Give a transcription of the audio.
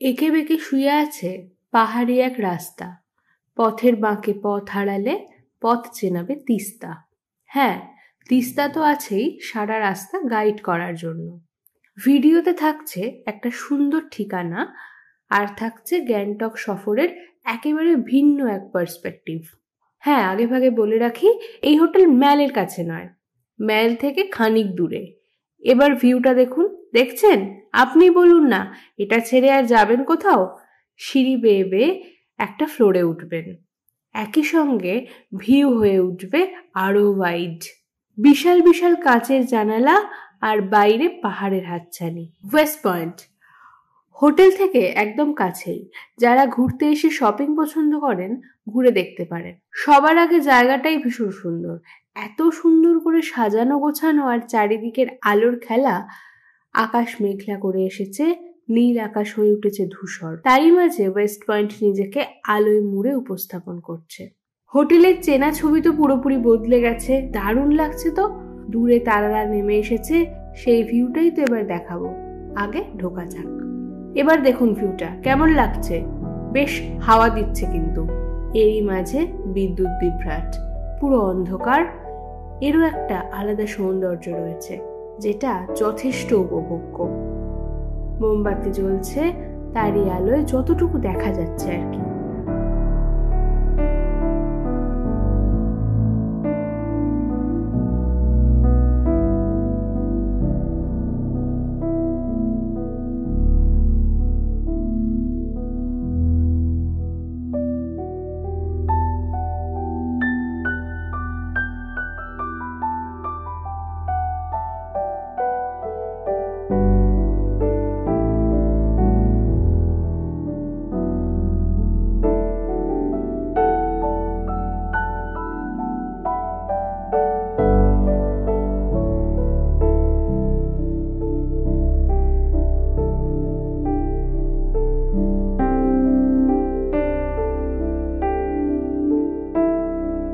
এঁকে বেঁকে শুয়ে আছে পাহাড়ি এক রাস্তা, পথের বাঁকে পথ হারালে পথ চেনাবে তিস্তা। হ্যাঁ, তিস্তা তো আছেই সারা রাস্তা গাইড করার জন্য। ভিডিওতে থাকছে একটা সুন্দর ঠিকানা, আর থাকছে গ্যাংটক সফরের একেবারে ভিন্ন এক পার্সপেক্টিভ। হ্যাঁ, আগে ভাগে বলে রাখি, এই হোটেল ম্যালের কাছে নয়, ম্যাল থেকে খানিক দূরে। এবার ভিউটা দেখুন। দেখছেন? আপনি বলুন না, এটা ছেড়ে আর যাবেন কোথাও? সিঁড়ি বেয়ে বেয়ে একটা ফ্লোরে উঠবেন, একই সঙ্গে ভিউ হয়ে উঠবে আরো ওয়াইড। বিশাল বিশাল কাচের জানালা, আর বাইরে পাহাড়ের হাতছানি। ওয়েস্ট পয়েন্ট হোটেল থেকে একদম কাছেই। যারা ঘুরতে এসে শপিং পছন্দ করেন, ঘুরে দেখতে পারেন। সবার আগে জায়গাটাই ভীষণ সুন্দর, এত সুন্দর করে সাজানো গোছানো, আর চারিদিকের আলোর খেলা। আকাশ মেঘলা করে এসেছে, নীল আকাশ হয়ে উঠেছে ধূসর, তারই মাঝে ওয়েস্ট পয়েন্ট নিজেকে আলোয় মুড়ে উপস্থাপন করছে। হোটেলের চেনা ছবি তো পুরোপুরি বদলে গেছে, দারুণ লাগছে তো। দূরে তারারা নেমে এসেছে, সেই ভিউটাই তো এবার দেখাবো। আগে ঢোকা যাক। এবার দেখুন ভিউটা কেমন লাগছে। বেশ হাওয়া দিচ্ছে, কিন্তু এরই মাঝে বিদ্যুৎ বিভ্রাট, পুরো অন্ধকার। এরও একটা আলাদা সৌন্দর্য রয়েছে, যেটা যথেষ্ট উপভোগ্য। মোমবাতি জ্বলছে, তারই আলোয় যতটুকু দেখা যাচ্ছে আর কি।